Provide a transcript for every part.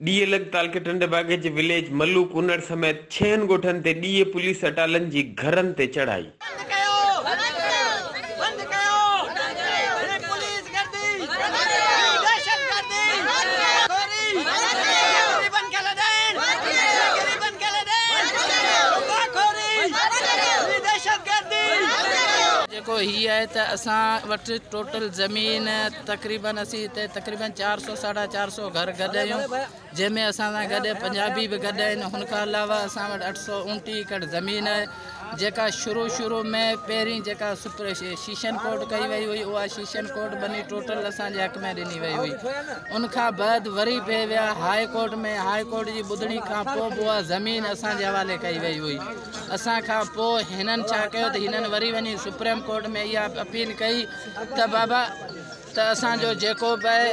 DA लगताल के टंडे बागे जे village Mallu कुनड़ समेत 6 गोठन ते डीए पुलिस अटालन जी घरन ते चढ़ाई। जेको ही है त असां वटि टोटल ज़मीन तक़रीबन असी हिते तक़रीबन 400 साढ़ा 400 घर गॾु आहियूं, जंहिंमें असां सां गॾु पंजाबी बि गॾु आहिनि। हुन खां अलावा असां वटि 829 एकड़ ज़मीन आहे, जेका शुरू में पहिरीं जेका शीशन कोर्ट कई वई हुई, उहा शीशन कोर्ट बनी टोटल असांजे हक़ में ॾिनी वई हुई। उन खां बाद वरी पे विया हाई कोर्ट में, हाई कोर्ट जी ॿुधणी खां पोइ बि उहा ज़मीन असांजे हवाले कई वई हुई। असां खां पोइ हिननि छा कयो त हिननि वरी वञी सुप्रीम कोर्ट में इहा अपील कई त बाबा त असांजो जेको बि आहे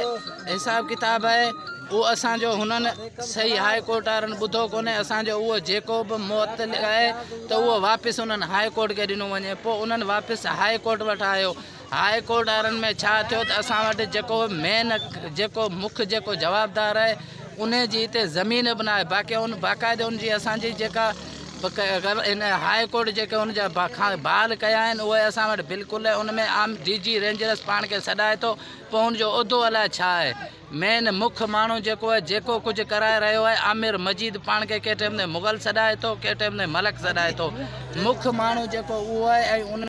हिसाब किताब आहे वो असांजो हुननि सही हाई कोर्ट वारनि ॿुधो कोन्हे। असांजो उहो जेको बि मुअत्तल आहे त उहो वापसि उन्हनि हाई कोर्ट खे ॾिनो वञे। पोइ उन्हनि वापसि हाई कोर्ट वटि आयो। हाई कोर्ट वारनि में छा थियो त असां वटि जेको मेन जेको मुख्य जेको जवाबदार आहे उन जी हिते ज़मीन बि न आहे। बाक़ाइदे उनजी असांजी जेका इन हाई कोर्ट जेके उनजा बाल कया आहिनि उहे असां वटि बिल्कुलु आहे। उन में आम DG रेंजर्स पाण खे सॾाए थो, पोइ हुनजो उहिदो अलाए छा आहे। मेन मुख्य माण्हू जेको आहे जेको कुझु कराए रहियो आहे आमिर मजीद पाण खे कंहिं टाइम ते मुग़ल सॾाए थो, कंहिं टाइम ते मलक सॾाए थो। मुख्य माण्हू जेको उहो आहे ऐं उन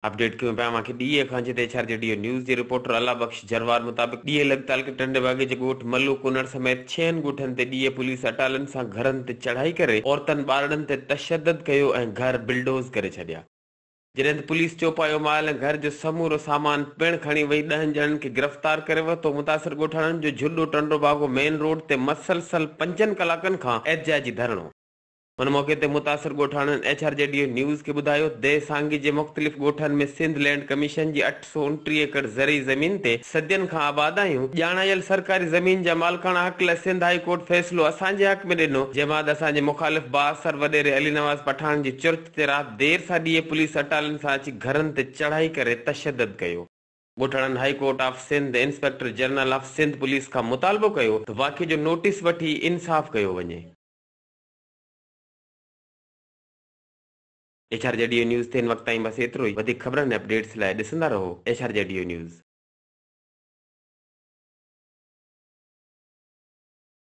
अपडेट क्यों पे माके डीए खांचे ते चार जेडीओ न्यूज़ जे रिपोर्टर अल्लाह बख्श जरवार मुताबिक डीए लगताल के टंडे बागे जे गोठ मल्लू कुनड़ समेत 6 गोठन ते डीए पुलिस अटालन सा घरन ते चढ़ाई करे औरतन बारड़न ते तशद्दद कयो ऐं घर बिल्डोज करे छडिया। जॾहिं पुलिस चौपायो माल घर जो समूरो सामान पिण खणी वही 10 ॼणनि खे गिरफ़्तार करे वरितो। मुतासिर ॻोठाणनि जो झुॾो टंडो बागो मेन रोड ते मसलसल 5 कलाकनि खां एहतिजाजी धरणो। उन मौके ते मुतासिर ॻोठाणनि HRJDO न्यूज़ के ॿुधायो देह सांगी जे मुख़्तलिफ़ ॻोठनि में सिंध लैंड कमीशन जी 829 एकड़ ज़रई ज़मीन ते सदियनि खां आबाद आहियूं। ॼाणायल सरकारी ज़मीन जा मालिकाना हक़ लाइ सिंध हाई कोर्ट फ़ैसिलो असांजे हक़ में ॾिनो, जंहिं बाद असांजे मुख़ालिफ़ बाअसर वॾेरे अली नवाज़ पठान जी चुर्त ते राति देर सां ॾींहुं पुलिस अटालनि सां अची घरनि ते चढ़ाई करे तशद्दुद कयो। ॻोठाणनि high court of Sindh inspector general of Sindh police खां मुतालबो कयो त वाक़े जो नोटिस वठी इंसाफ़ कयो वञे। HRJDO न्यूज़ ते हिन वक़्त ताईं बस एतिरो ई। वधीक ख़बरनि ऐं अपडेट्स लाइ ॾिसंदा रहो HRJDO न्यूज़।